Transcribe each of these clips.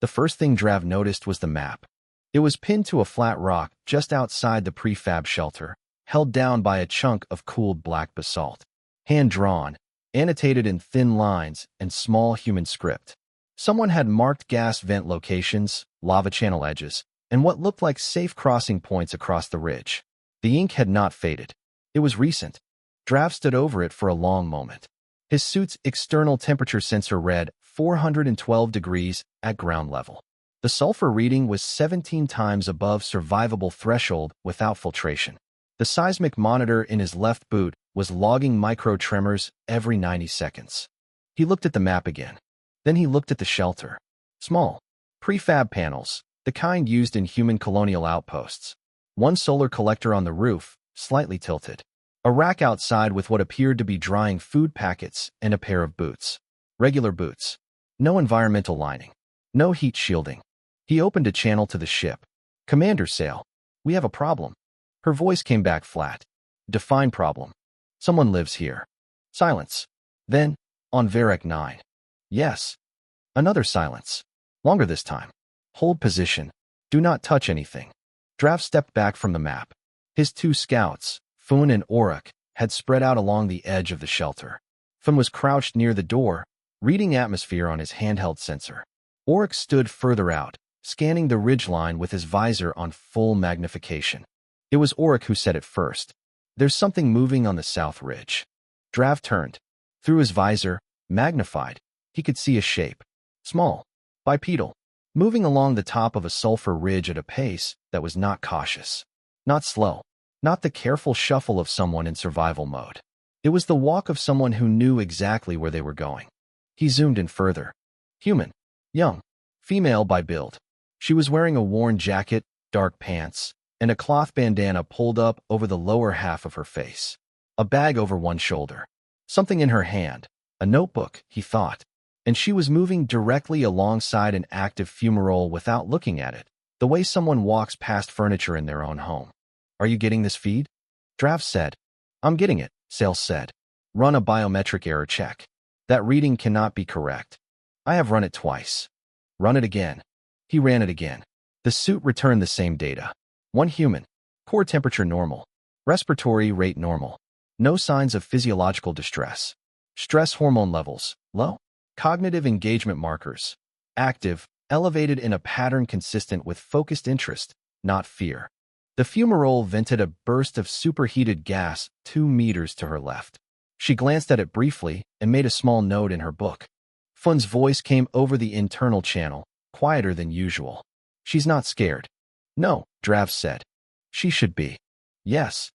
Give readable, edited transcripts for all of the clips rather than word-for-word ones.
The first thing Drav noticed was the map. It was pinned to a flat rock just outside the prefab shelter, held down by a chunk of cooled black basalt. Hand-drawn, annotated in thin lines and small human script. Someone had marked gas vent locations, lava channel edges, and what looked like safe crossing points across the ridge. The ink had not faded. It was recent. Drav stood over it for a long moment. His suit's external temperature sensor read 412 degrees at ground level. The sulfur reading was 17 times above survivable threshold without filtration. The seismic monitor in his left boot was logging micro-tremors every 90 seconds. He looked at the map again. Then he looked at the shelter. Small, prefab panels, the kind used in human colonial outposts. One solar collector on the roof, slightly tilted. A rack outside with what appeared to be drying food packets and a pair of boots. Regular boots. No environmental lining. No heat shielding. He opened a channel to the ship. "Commander Sale, we have a problem." Her voice came back flat. "Define problem." "Someone lives here." Silence. Then, "On Varec 9. "Yes." Another silence. Longer this time. "Hold position. Do not touch anything." Drav stepped back from the map. His two scouts, Fun and Auric, had spread out along the edge of the shelter. Fun was crouched near the door, reading atmosphere on his handheld sensor. Auric stood further out, scanning the ridgeline with his visor on full magnification. It was Auric who said it first. "There's something moving on the south ridge." Drav turned. Through his visor, magnified, he could see a shape. Small, bipedal, moving along the top of a sulfur ridge at a pace that was not cautious. Not slow. Not the careful shuffle of someone in survival mode. It was the walk of someone who knew exactly where they were going. He zoomed in further. Human. Young. Female by build. She was wearing a worn jacket, dark pants, and a cloth bandana pulled up over the lower half of her face. A bag over one shoulder. Something in her hand. A notebook, he thought. And she was moving directly alongside an active fumarole without looking at it, the way someone walks past furniture in their own home. "Are you getting this feed?" Drav said. "I'm getting it," Sales said. "Run a biometric error check. That reading cannot be correct." "I have run it twice." "Run it again." He ran it again. The suit returned the same data. One human. Core temperature normal. Respiratory rate normal. No signs of physiological distress. Stress hormone levels, low. Cognitive engagement markers. Active, elevated in a pattern consistent with focused interest, not fear. The fumarole vented a burst of superheated gas 2 meters to her left. She glanced at it briefly and made a small note in her book. Fun's voice came over the internal channel, quieter than usual. "She's not scared." "No," Drav said. "She should be." "Yes."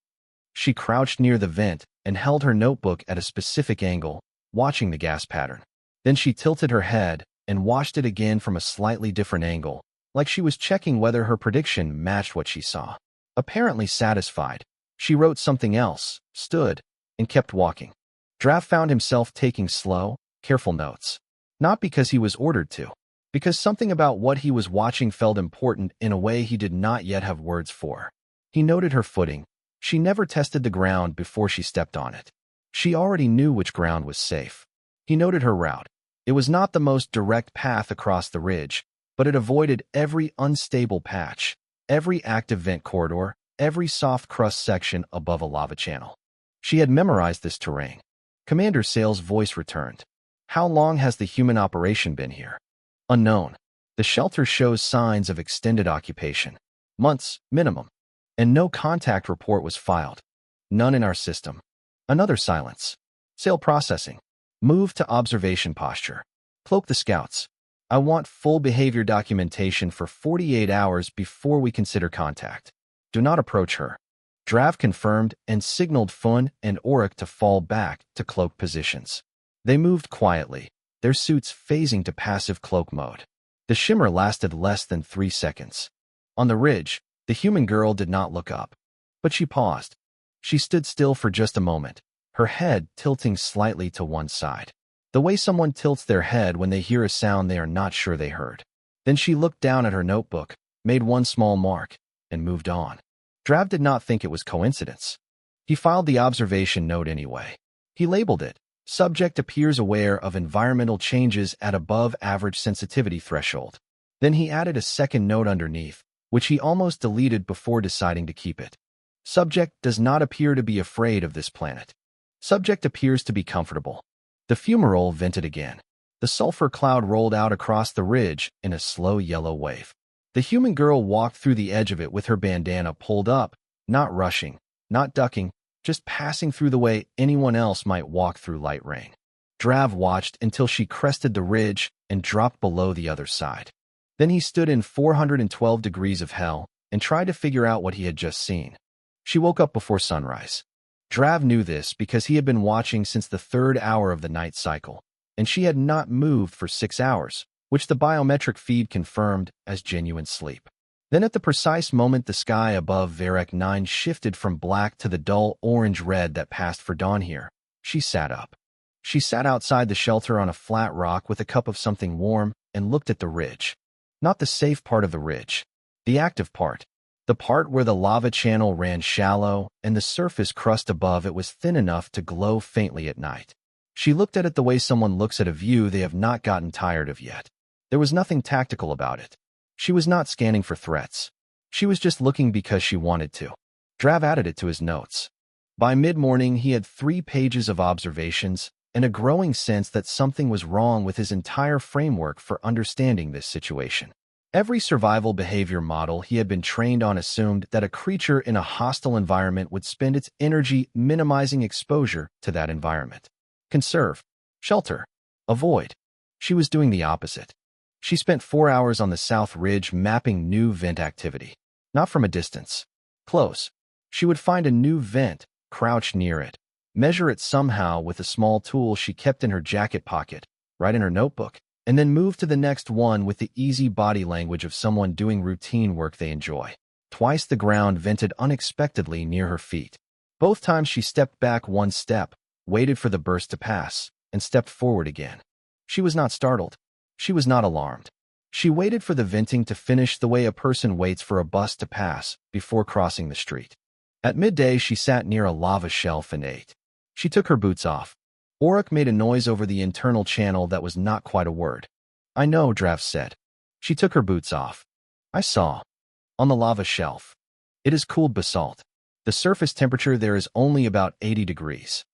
She crouched near the vent and held her notebook at a specific angle, watching the gas pattern. Then she tilted her head and watched it again from a slightly different angle, like she was checking whether her prediction matched what she saw. Apparently satisfied, she wrote something else, stood, and kept walking. Drav found himself taking slow, careful notes. Not because he was ordered to, because something about what he was watching felt important in a way he did not yet have words for. He noted her footing. She never tested the ground before she stepped on it. She already knew which ground was safe. He noted her route. It was not the most direct path across the ridge, but it avoided every unstable patch, every active vent corridor, every soft crust section above a lava channel. She had memorized this terrain. Commander Sale's voice returned. "How long has the human operation been here?" "Unknown. The shelter shows signs of extended occupation. Months, minimum. And no contact report was filed. None in our system." Another silence. Sale processing. Move to observation posture. Cloak the scouts. "I want full behavior documentation for 48 hours before we consider contact. Do not approach her." Drav confirmed and signaled Fun and Auric to fall back to cloak positions. They moved quietly, their suits phasing to passive cloak mode. The shimmer lasted less than 3 seconds. On the ridge, the human girl did not look up. But she paused. She stood still for just a moment, her head tilting slightly to one side. The way someone tilts their head when they hear a sound they are not sure they heard. Then she looked down at her notebook, made one small mark, and moved on. Drav did not think it was coincidence. He filed the observation note anyway. He labeled it, "Subject appears aware of environmental changes at above average sensitivity threshold." Then he added a second note underneath, which he almost deleted before deciding to keep it. Subject does not appear to be afraid of this planet. Subject appears to be comfortable. The fumarole vented again. The sulfur cloud rolled out across the ridge in a slow yellow wave. The human girl walked through the edge of it with her bandana pulled up, not rushing, not ducking, just passing through the way anyone else might walk through light rain. Drav watched until she crested the ridge and dropped below the other side. Then he stood in 412 degrees of hell and tried to figure out what he had just seen. She woke up before sunrise. Drav knew this because he had been watching since the 3rd hour of the night cycle, and she had not moved for 6 hours, which the biometric feed confirmed as genuine sleep. Then at the precise moment the sky above Varec 9 shifted from black to the dull orange-red that passed for dawn here, she sat up. She sat outside the shelter on a flat rock with a cup of something warm and looked at the ridge. Not the safe part of the ridge. The active part. The part where the lava channel ran shallow and the surface crust above it was thin enough to glow faintly at night. She looked at it the way someone looks at a view they have not gotten tired of yet. There was nothing tactical about it. She was not scanning for threats. She was just looking because she wanted to. Drav added it to his notes. By mid-morning, he had 3 pages of observations and a growing sense that something was wrong with his entire framework for understanding this situation. Every survival behavior model he had been trained on assumed that a creature in a hostile environment would spend its energy minimizing exposure to that environment. Conserve. Shelter. Avoid. She was doing the opposite. She spent 4 hours on the south ridge mapping new vent activity. Not from a distance. Close. She would find a new vent, crouch near it, measure it somehow with a small tool she kept in her jacket pocket, right in her notebook, and then move to the next one with the easy body language of someone doing routine work they enjoy. Twice the ground vented unexpectedly near her feet. Both times she stepped back 1 step, waited for the burst to pass, and stepped forward again. She was not startled. She was not alarmed. She waited for the venting to finish the way a person waits for a bus to pass before crossing the street. At midday, she sat near a lava shelf and ate. She took her boots off. Auric made a noise over the internal channel that was not quite a word. I know, Drav said. She took her boots off. I saw. On the lava shelf. It is cooled basalt. The surface temperature there is only about 80 degrees.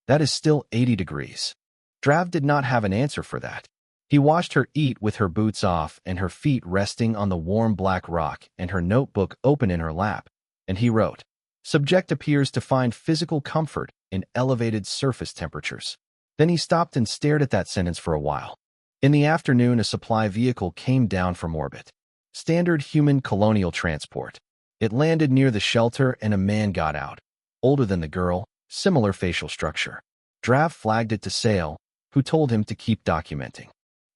That is still 80 degrees. Drav did not have an answer for that. He watched her eat with her boots off and her feet resting on the warm black rock and her notebook open in her lap, and he wrote, Subject appears to find physical comfort in elevated surface temperatures. Then he stopped and stared at that sentence for a while. In the afternoon, a supply vehicle came down from orbit. Standard human colonial transport. It landed near the shelter and a man got out. Older than the girl, similar facial structure. Drav flagged it to Sale, who told him to keep documenting.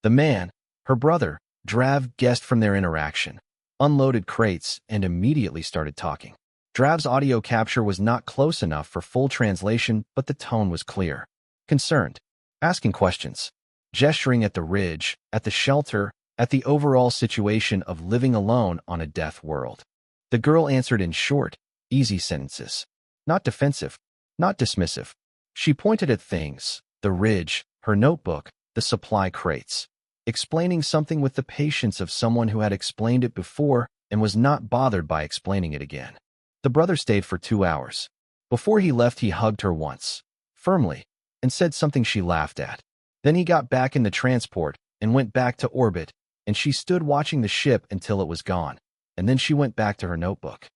The man, her brother, Drav guessed from their interaction, unloaded crates and immediately started talking. Drav's audio capture was not close enough for full translation, but the tone was clear. Concerned. Asking questions. Gesturing at the ridge, at the shelter, at the overall situation of living alone on a death world. The girl answered in short, easy sentences. Not defensive, not dismissive. She pointed at things, the ridge, her notebook, the supply crates, explaining something with the patience of someone who had explained it before and was not bothered by explaining it again. The brother stayed for 2 hours. Before he left, he hugged her once, firmly, and said something she laughed at. Then he got back in the transport and went back to orbit, and she stood watching the ship until it was gone, and then she went back to her notebook.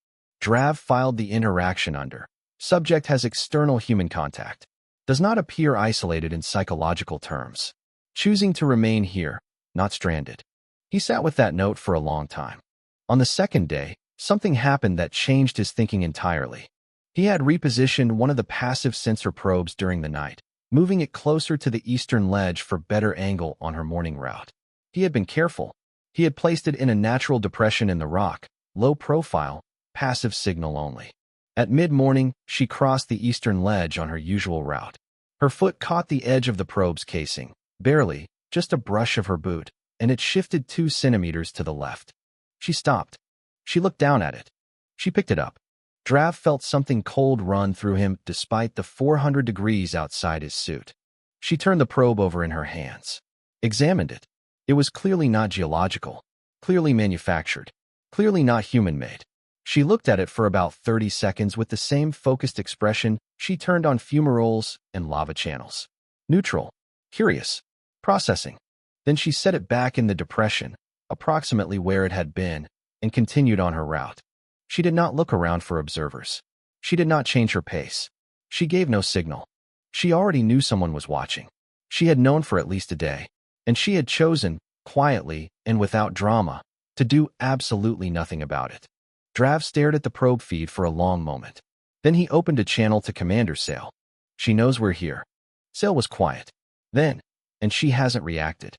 Drav filed the interaction under. Subject has external human contact. Does not appear isolated in psychological terms. Choosing to remain here, not stranded. He sat with that note for a long time. On the second day, something happened that changed his thinking entirely. He had repositioned one of the passive sensor probes during the night, moving it closer to the eastern ledge for better angle on her morning route. He had been careful. He had placed it in a natural depression in the rock, low profile, passive signal only. At mid-morning, she crossed the eastern ledge on her usual route. Her foot caught the edge of the probe's casing, barely, just a brush of her boot, and it shifted 2 centimeters to the left. She stopped. She looked down at it. She picked it up. Drav felt something cold run through him despite the 400 degrees outside his suit. She turned the probe over in her hands. Examined it. It was clearly not geological. Clearly manufactured. Clearly not human-made. She looked at it for about 30 seconds with the same focused expression she turned on fumaroles and lava channels. Neutral. Curious. Processing. Then she set it back in the depression, approximately where it had been, and continued on her route. She did not look around for observers. She did not change her pace. She gave no signal. She already knew someone was watching. She had known for at least a day, and she had chosen, quietly and without drama, to do absolutely nothing about it. Drav stared at the probe feed for a long moment. Then he opened a channel to Commander Sale. She knows we're here. Sale was quiet. Then, and she hasn't reacted.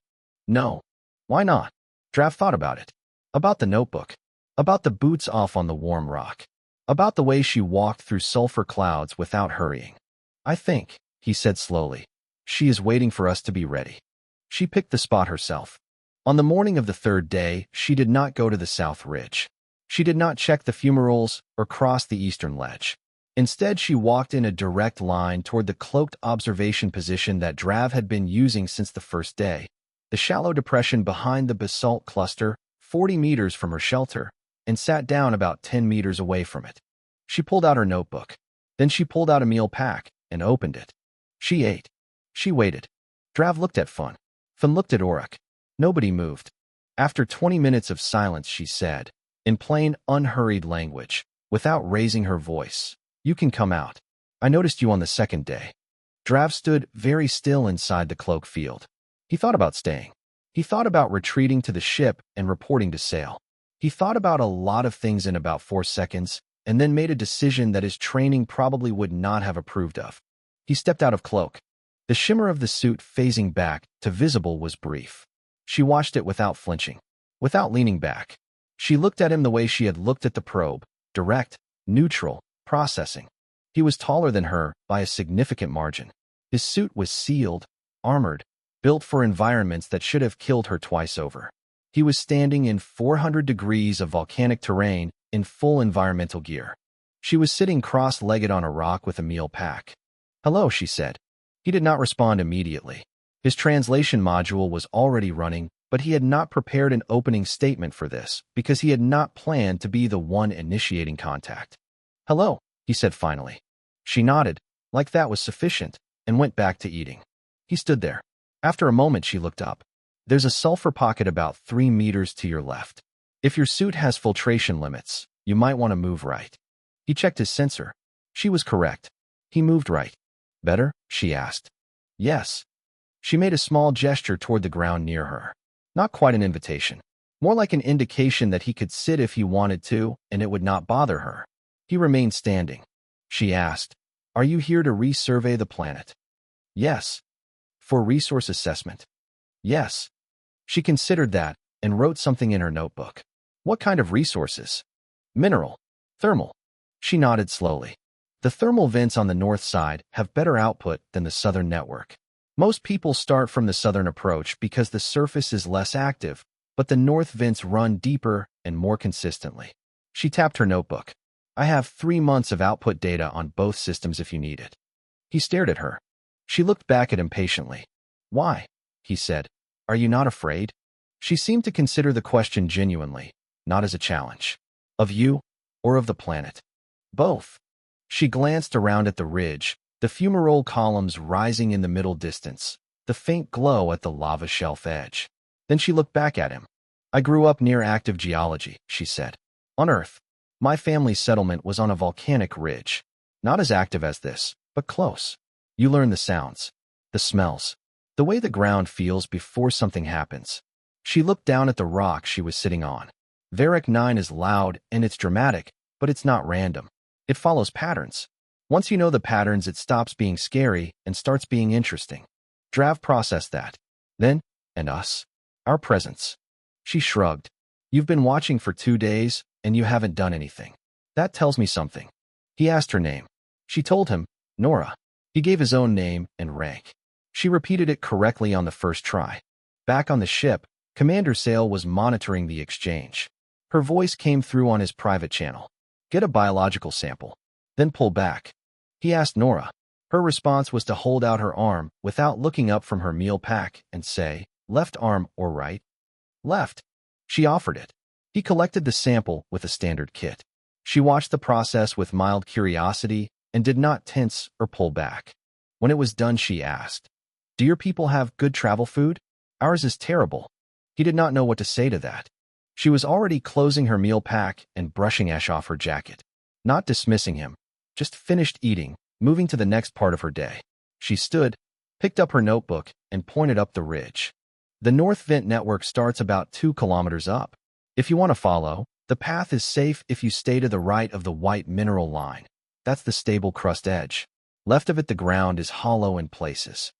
No. Why not? Drav thought about it. About the notebook. About the boots off on the warm rock. About the way she walked through sulfur clouds without hurrying. I think, he said slowly, she is waiting for us to be ready. She picked the spot herself. On the morning of the third day, she did not go to the south ridge. She did not check the fumaroles or cross the eastern ledge. Instead, she walked in a direct line toward the cloaked observation position that Drav had been using since the first day, the shallow depression behind the basalt cluster, 40 meters from her shelter, and sat down about 10 meters away from it. She pulled out her notebook. Then she pulled out a meal pack and opened it. She ate. She waited. Drav looked at Fun. Fun looked at Auroch. Nobody moved. After 20 minutes of silence, she said, in plain, unhurried language, without raising her voice, "You can come out. I noticed you on the second day." Drav stood very still inside the cloak field. He thought about staying. He thought about retreating to the ship and reporting to Sale. He thought about a lot of things in about 4 seconds, and then made a decision that his training probably would not have approved of. He stepped out of cloak. The shimmer of the suit phasing back to visible was brief. She watched it without flinching, without leaning back. She looked at him the way she had looked at the probe, direct, neutral, processing. He was taller than her by a significant margin. His suit was sealed, armored, built for environments that should have killed her twice over. He was standing in 400 degrees of volcanic terrain in full environmental gear. She was sitting cross-legged on a rock with a meal pack. "Hello," she said. He did not respond immediately. His translation module was already running, but he had not prepared an opening statement for this because he had not planned to be the one initiating contact. "Hello," he said finally. She nodded, like that was sufficient, and went back to eating. He stood there. After a moment, she looked up. "There's a sulfur pocket about 3 meters to your left. If your suit has filtration limits, you might want to move right." He checked his sensor. She was correct. He moved right. "Better?" she asked. "Yes." She made a small gesture toward the ground near her. Not quite an invitation. More like an indication that he could sit if he wanted to, and it would not bother her. He remained standing. She asked, "Are you here to resurvey the planet?" "Yes." "For resource assessment?" "Yes." She considered that and wrote something in her notebook. "What kind of resources?" "Mineral. Thermal." She nodded slowly. "The thermal vents on the north side have better output than the southern network. Most people start from the southern approach because the surface is less active, but the north vents run deeper and more consistently." She tapped her notebook. "I have 3 months of output data on both systems if you need it." He stared at her. She looked back at him patiently. "Why?" he said. "Are you not afraid?" She seemed to consider the question genuinely, not as a challenge. "Of you, or of the planet?" "Both." She glanced around at the ridge, the fumarole columns rising in the middle distance, the faint glow at the lava shelf edge. Then she looked back at him. "I grew up near active geology," she said. "On Earth. My family's settlement was on a volcanic ridge. Not as active as this, but close. You learn the sounds, the smells, the way the ground feels before something happens." She looked down at the rock she was sitting on. Varric 9 is loud and it's dramatic, but it's not random. It follows patterns. Once you know the patterns, it stops being scary and starts being interesting. Drav processed that. Then, and us. Our presence. She shrugged. "You've been watching for 2 days, and you haven't done anything. That tells me something." He asked her name. She told him, Nora. He gave his own name and rank. She repeated it correctly on the first try. Back on the ship, Commander Sale was monitoring the exchange. Her voice came through on his private channel. "Get a biological sample. Then pull back." He asked Nora. Her response was to hold out her arm without looking up from her meal pack and say, "Left arm or right?" "Left." She offered it. He collected the sample with a standard kit. She watched the process with mild curiosity and did not tense or pull back. When it was done, she asked, "Do your people have good travel food? Ours is terrible." He did not know what to say to that. She was already closing her meal pack and brushing ash off her jacket. Not dismissing him, just finished eating, moving to the next part of her day. She stood, picked up her notebook, and pointed up the ridge. The North Vent network starts about 2 kilometers up. If you want to follow, the path is safe if you stay to the right of the white mineral line. That's the stable crust edge. Left of it, the ground is hollow in places.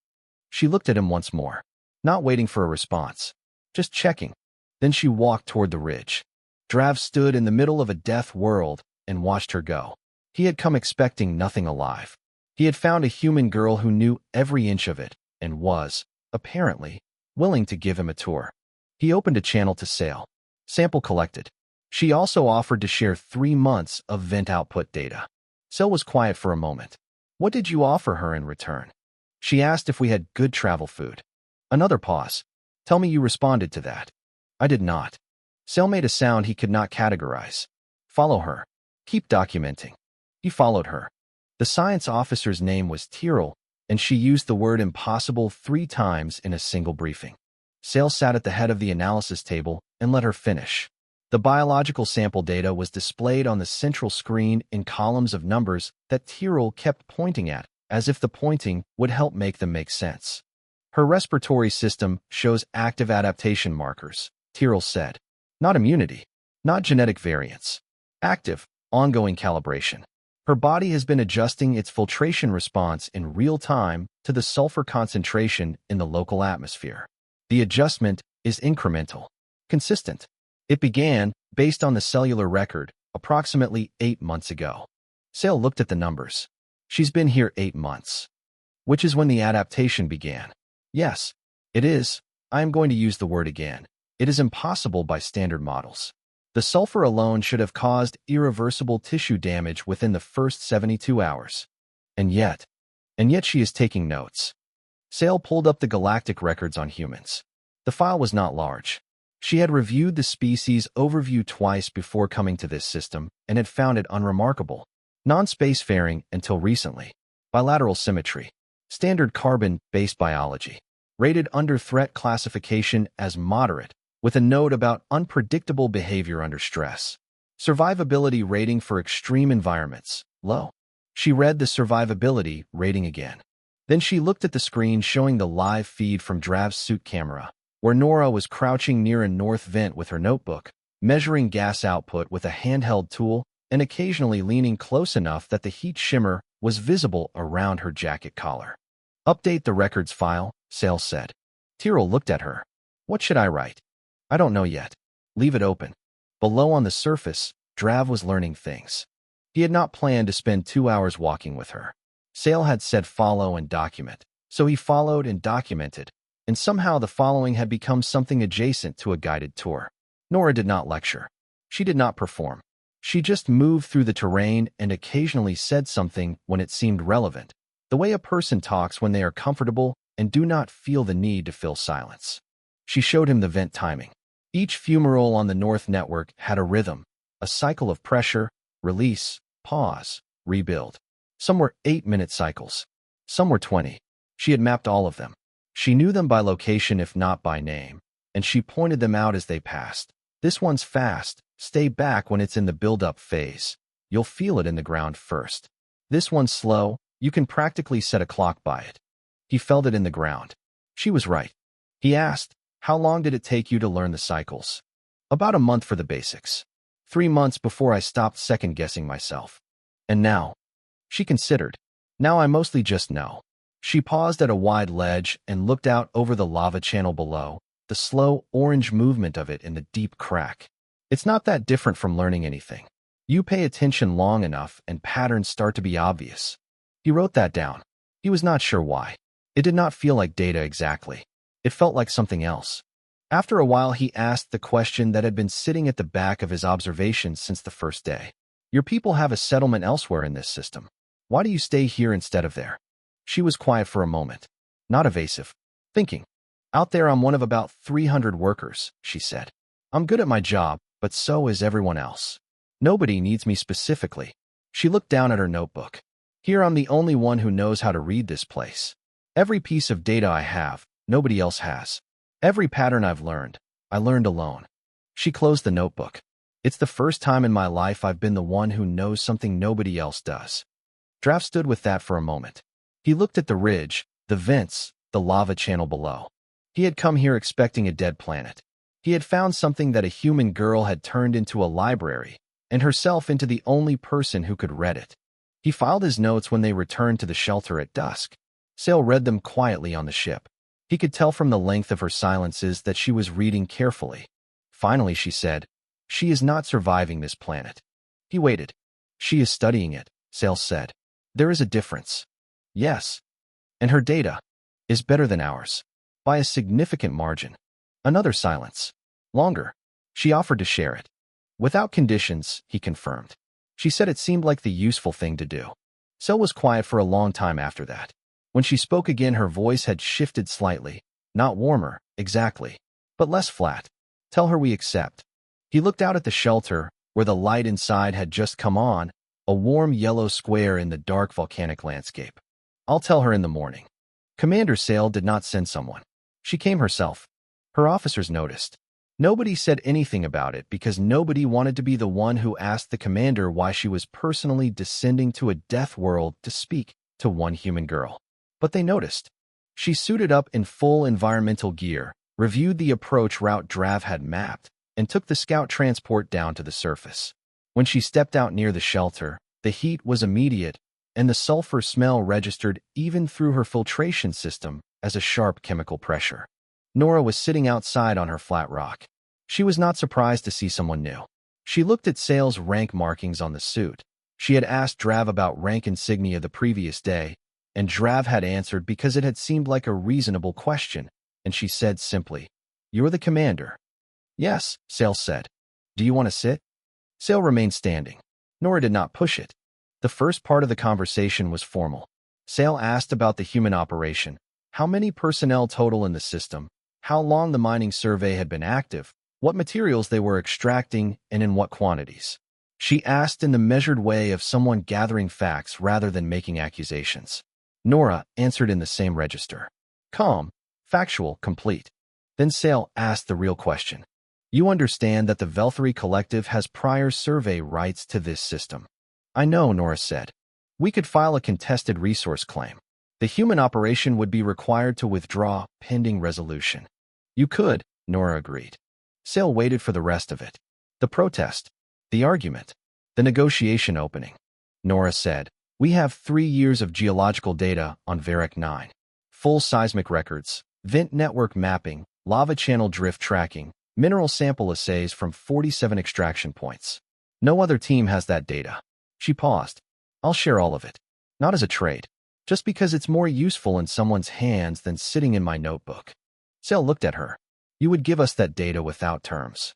She looked at him once more, not waiting for a response, just checking. Then she walked toward the ridge. Drav stood in the middle of a death world and watched her go. He had come expecting nothing alive. He had found a human girl who knew every inch of it and was, apparently, willing to give him a tour. He opened a channel to Sail. Sample collected. She also offered to share 3 months of vent output data. Sail was quiet for a moment. What did you offer her in return? She asked if we had good travel food. Another pause. Tell me you responded to that. I did not. Sail made a sound he could not categorize. Follow her. Keep documenting. He followed her. The science officer's name was Tyrrell, and she used the word impossible 3 times in a single briefing. Sail sat at the head of the analysis table and let her finish. The biological sample data was displayed on the central screen in columns of numbers that Tyrrell kept pointing at, as if the pointing would help make them make sense. Her respiratory system shows active adaptation markers, Tyrrell said. Not immunity, not genetic variants. Active, ongoing calibration. Her body has been adjusting its filtration response in real time to the sulfur concentration in the local atmosphere. The adjustment is incremental, consistent. It began, based on the cellular record, approximately 8 months ago. Sail looked at the numbers. She's been here 8 months. Which is when the adaptation began. Yes, it is. I am going to use the word again. It is impossible by standard models. The sulfur alone should have caused irreversible tissue damage within the first 72 hours. And yet she is taking notes. Sail pulled up the galactic records on humans. The file was not large. She had reviewed the species overview twice before coming to this system and had found it unremarkable. Non-spacefaring until recently. Bilateral symmetry. Standard carbon-based biology. Rated under threat classification as moderate, with a note about unpredictable behavior under stress. Survivability rating for extreme environments, low. She read the survivability rating again. Then she looked at the screen showing the live feed from Drav's suit camera, where Nora was crouching near a north vent with her notebook, measuring gas output with a handheld tool and occasionally leaning close enough that the heat shimmer was visible around her jacket collar. Update the records file, Sail said. Tyrrell looked at her. What should I write? I don't know yet. Leave it open. Below on the surface, Drav was learning things. He had not planned to spend 2 hours walking with her. Sail had said follow and document, so he followed and documented, and somehow the following had become something adjacent to a guided tour. Nora did not lecture. She did not perform. She just moved through the terrain and occasionally said something when it seemed relevant, the way a person talks when they are comfortable and do not feel the need to fill silence. She showed him the vent timing. Each fumarole on the North network had a rhythm, a cycle of pressure, release, pause, rebuild. Some were 8-minute cycles. Some were 20. She had mapped all of them. She knew them by location if not by name, and she pointed them out as they passed. This one's fast. Stay back when it's in the build-up phase. You'll feel it in the ground first. This one's slow. You can practically set a clock by it. He felt it in the ground. She was right. He asked, how long did it take you to learn the cycles? About a month for the basics. 3 months before I stopped second-guessing myself. And now? She considered. Now I mostly just know. She paused at a wide ledge and looked out over the lava channel below, the slow orange movement of it in the deep crack. It's not that different from learning anything. You pay attention long enough and patterns start to be obvious. He wrote that down. He was not sure why. It did not feel like data exactly. It felt like something else. After a while, he asked the question that had been sitting at the back of his observations since the first day. Your people have a settlement elsewhere in this system. Why do you stay here instead of there? She was quiet for a moment. Not evasive. Thinking. Out there I'm one of about 300 workers, she said. I'm good at my job, but so is everyone else. Nobody needs me specifically. She looked down at her notebook. Here I'm the only one who knows how to read this place. Every piece of data I have, nobody else has. Every pattern I've learned, I learned alone. She closed the notebook. It's the first time in my life I've been the one who knows something nobody else does. Draft stood with that for a moment. He looked at the ridge, the vents, the lava channel below. He had come here expecting a dead planet. He had found something that a human girl had turned into a library, and herself into the only person who could read it. He filed his notes when they returned to the shelter at dusk. Sail read them quietly on the ship. He could tell from the length of her silences that she was reading carefully. Finally, she said, "She is not surviving this planet." He waited. "She is studying it," Sail said. "There is a difference." "Yes. And her data is better than ours. By a significant margin." Another silence. Longer. She offered to share it. "Without conditions," he confirmed. She said it seemed like the useful thing to do. Sail was quiet for a long time after that. When she spoke again, her voice had shifted slightly. Not warmer, exactly, but less flat. "Tell her we accept." He looked out at the shelter, where the light inside had just come on, a warm yellow square in the dark volcanic landscape. "I'll tell her in the morning." Commander Sail did not send someone. She came herself. Her officers noticed. Nobody said anything about it because nobody wanted to be the one who asked the commander why she was personally descending to a death world to speak to one human girl. But they noticed. She suited up in full environmental gear, reviewed the approach route Drav had mapped, and took the scout transport down to the surface. When she stepped out near the shelter, the heat was immediate, and the sulfur smell registered even through her filtration system as a sharp chemical pressure. Nora was sitting outside on her flat rock. She was not surprised to see someone new. She looked at Sail's rank markings on the suit. She had asked Drav about rank insignia the previous day, and Drav had answered because it had seemed like a reasonable question, and she said simply, "You're the commander." "Yes," Sail said. "Do you want to sit?" Sail remained standing. Nora did not push it. The first part of the conversation was formal. Sail asked about the human operation, how many personnel total in the system, how long the mining survey had been active, what materials they were extracting, and in what quantities. She asked in the measured way of someone gathering facts rather than making accusations. Nora answered in the same register. Calm, factual, complete. Then Sail asked the real question. "You understand that the Velthary Collective has prior survey rights to this system?" "I know," Nora said. "We could file a contested resource claim. The human operation would be required to withdraw pending resolution." "You could," Nora agreed. Sail waited for the rest of it. The protest, the argument, the negotiation opening. Nora said, "We have 3 years of geological data on Varec 9. Full seismic records, vent network mapping, lava channel drift tracking, mineral sample assays from 47 extraction points. No other team has that data." She paused. "I'll share all of it. Not as a trade. Just because it's more useful in someone's hands than sitting in my notebook." Sail looked at her. "You would give us that data without terms.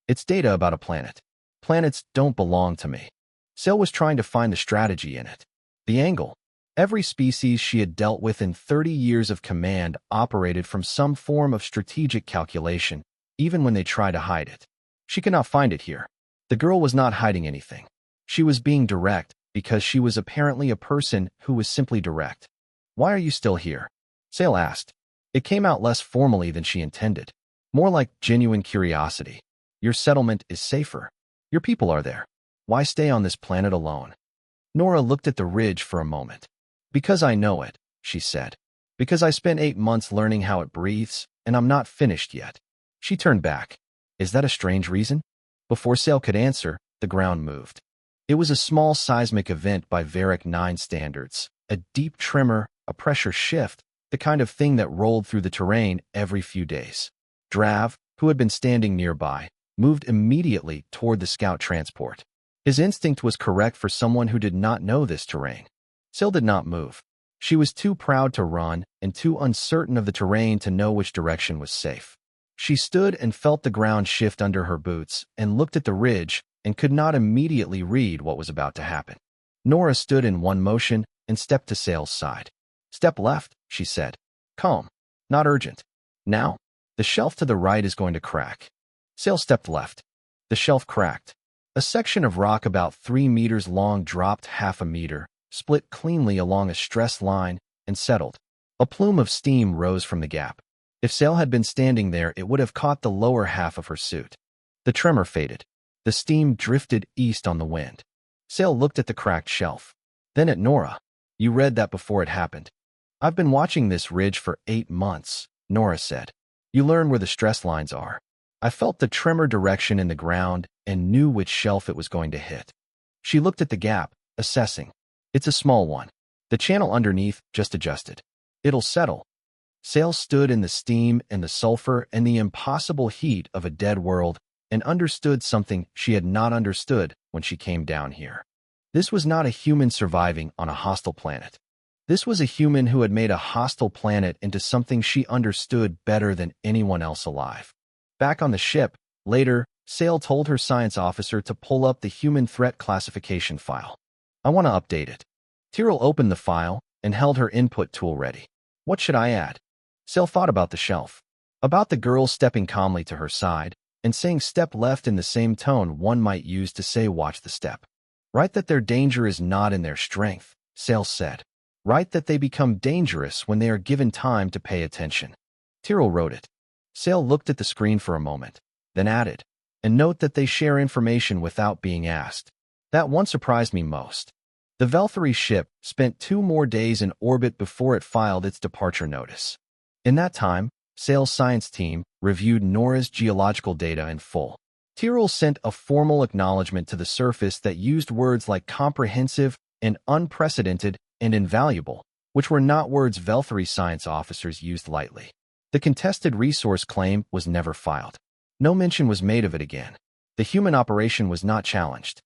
It's data about a planet. Planets don't belong to me." Sail was trying to find the strategy in it. The angle. Every species she had dealt with in 30 years of command operated from some form of strategic calculation, even when they tried to hide it. She could not find it here. The girl was not hiding anything. She was being direct because she was apparently a person who was simply direct. "Why are you still here?" Sail asked. It came out less formally than she intended. More like genuine curiosity. "Your settlement is safer. Your people are there. Why stay on this planet alone?" Nora looked at the ridge for a moment. "Because I know it," she said. "Because I spent 8 months learning how it breathes, and I'm not finished yet." She turned back. "Is that a strange reason?" Before Sail could answer, the ground moved. It was a small seismic event by Varec 9 standards, a deep tremor, a pressure shift, the kind of thing that rolled through the terrain every few days. Drav, who had been standing nearby, moved immediately toward the scout transport. His instinct was correct for someone who did not know this terrain. Sail did not move. She was too proud to run and too uncertain of the terrain to know which direction was safe. She stood and felt the ground shift under her boots and looked at the ridge and could not immediately read what was about to happen. Nora stood in one motion and stepped to Sail's side. "Step left," she said. "Calm. Not urgent. Now, the shelf to the right is going to crack." Sail stepped left. The shelf cracked. A section of rock about 3 meters long dropped half a meter, split cleanly along a stress line, and settled. A plume of steam rose from the gap. If Sail had been standing there, it would have caught the lower half of her suit. The tremor faded. The steam drifted east on the wind. Sail looked at the cracked shelf. Then at Nora. You read that before it happened. I've been watching this ridge for 8 months, Nora said. You learn where the stress lines are. I felt the tremor direction in the ground and knew which shelf it was going to hit. She looked at the gap, assessing. It's a small one. The channel underneath just adjusted. It'll settle. Sail stood in the steam and the sulfur and the impossible heat of a dead world and understood something she had not understood when she came down here. This was not a human surviving on a hostile planet. This was a human who had made a hostile planet into something she understood better than anyone else alive. Back on the ship, later, Sail told her science officer to pull up the human threat classification file. I want to update it. Tyrrell opened the file and held her input tool ready. What should I add? Sail thought about the shelf. About the girl stepping calmly to her side and saying step left in the same tone one might use to say watch the step. Write that their danger is not in their strength, Sail said. Write that they become dangerous when they are given time to pay attention. Tyrrell wrote it. Sail looked at the screen for a moment, then added, and note that they share information without being asked. That one surprised me most. The Velthary ship spent 2 more days in orbit before it filed its departure notice. In that time, Sail's science team reviewed Nora's geological data in full. Tyrrell sent a formal acknowledgement to the surface that used words like comprehensive and unprecedented and invaluable, which were not words Velthary science officers used lightly. The contested resource claim was never filed. No mention was made of it again. The human operation was not challenged.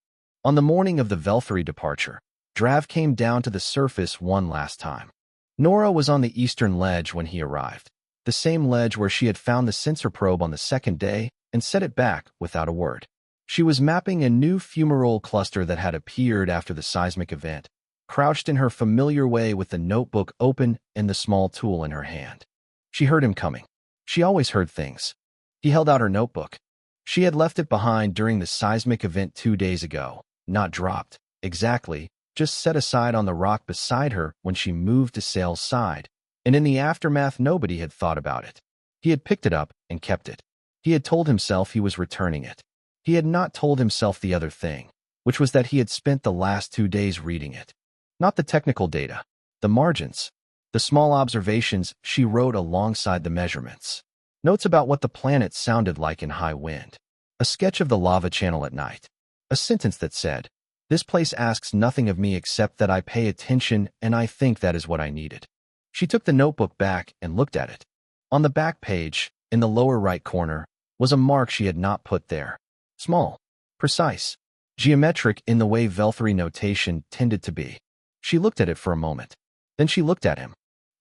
On the morning of the Velthary departure, Drav came down to the surface one last time. Nora was on the eastern ledge when he arrived, the same ledge where she had found the sensor probe on the second day and set it back without a word. She was mapping a new fumarole cluster that had appeared after the seismic event, crouched in her familiar way with the notebook open and the small tool in her hand. She heard him coming. She always heard things. He held out her notebook. She had left it behind during the seismic event 2 days ago, not dropped, exactly, just set aside on the rock beside her when she moved to Sail's side, and in the aftermath nobody had thought about it. He had picked it up and kept it. He had told himself he was returning it. He had not told himself the other thing, which was that he had spent the last 2 days reading it. Not the technical data, the margins, the small observations she wrote alongside the measurements. Notes about what the planet sounded like in high wind. A sketch of the lava channel at night. A sentence that said, "This place asks nothing of me except that I pay attention, and I think that is what I needed." She took the notebook back and looked at it. On the back page, in the lower right corner, was a mark she had not put there. Small, precise, geometric in the way Velthary notation tended to be. She looked at it for a moment. Then she looked at him.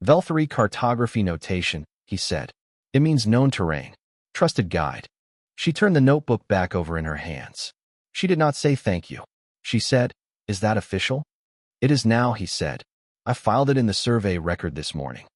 Velthary cartography notation, he said. It means known terrain. Trusted guide. She turned the notebook back over in her hands. She did not say thank you. She said, "Is that official?" "It is now," he said. "I filed it in the survey record this morning."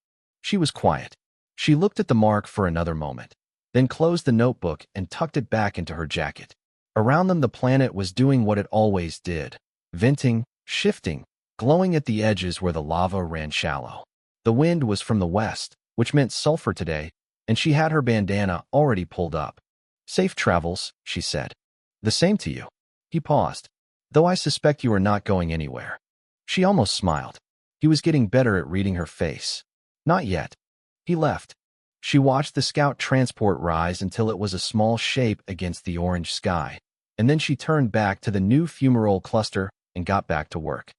She was quiet. She looked at the mark for another moment, then closed the notebook and tucked it back into her jacket. Around them the planet was doing what it always did, venting, shifting, glowing at the edges where the lava ran shallow. The wind was from the west, which meant sulfur today, and she had her bandana already pulled up. "Safe travels," she said. "The same to you." He paused. "Though I suspect you are not going anywhere." She almost smiled. He was getting better at reading her face. "Not yet." He left. She watched the scout transport rise until it was a small shape against the orange sky, and then she turned back to the new fumarole cluster and got back to work.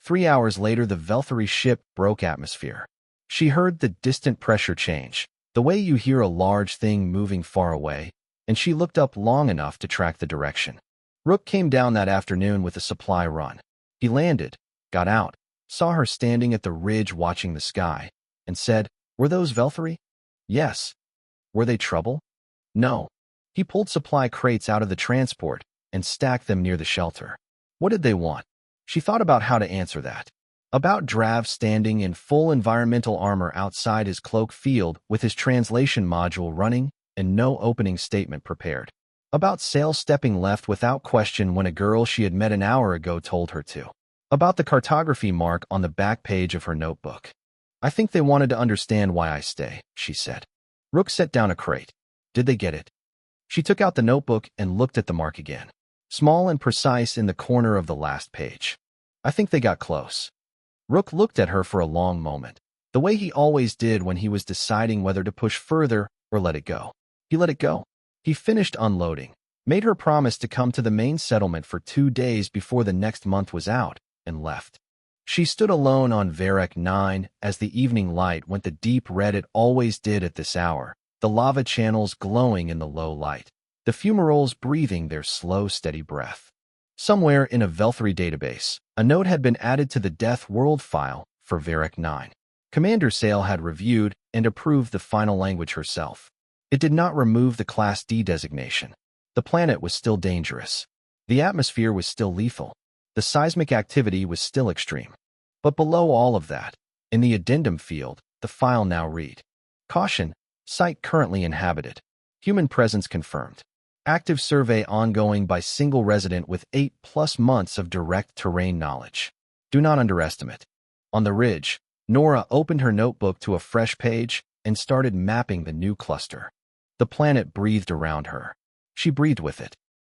3 hours later, the Velthary ship broke atmosphere. She heard the distant pressure change, the way you hear a large thing moving far away, and she looked up long enough to track the direction. Rook came down that afternoon with a supply run. He landed, got out, saw her standing at the ridge watching the sky, and said, "Were those Velthary?" "Yes." "Were they trouble?" "No." He pulled supply crates out of the transport and stacked them near the shelter. What did they want? She thought about how to answer that. About Drav standing in full environmental armor outside his cloak field with his translation module running and no opening statement prepared. About Sail stepping left without question when a girl she had met an hour ago told her to. About the cartography mark on the back page of her notebook. I think they wanted to understand why I stay, she said. Rook set down a crate. Did they get it? She took out the notebook and looked at the mark again. Small and precise in the corner of the last page. I think they got close. Rook looked at her for a long moment, the way he always did when he was deciding whether to push further or let it go. He let it go. He finished unloading, made her promise to come to the main settlement for 2 days before the next month was out, and left. She stood alone on Varec 9 as the evening light went the deep red it always did at this hour, the lava channels glowing in the low light, the fumaroles breathing their slow, steady breath. Somewhere in a Velthry database, a note had been added to the Death World file for Varec 9. Commander Sail had reviewed and approved the final language herself. It did not remove the Class D designation. The planet was still dangerous. The atmosphere was still lethal. The seismic activity was still extreme. But below all of that, in the addendum field, the file now read: Caution, site currently inhabited. Human presence confirmed. Active survey ongoing by single resident with 8+ months of direct terrain knowledge. Do not underestimate. On the ridge, Nora opened her notebook to a fresh page and started mapping the new cluster. The planet breathed around her. She breathed with it.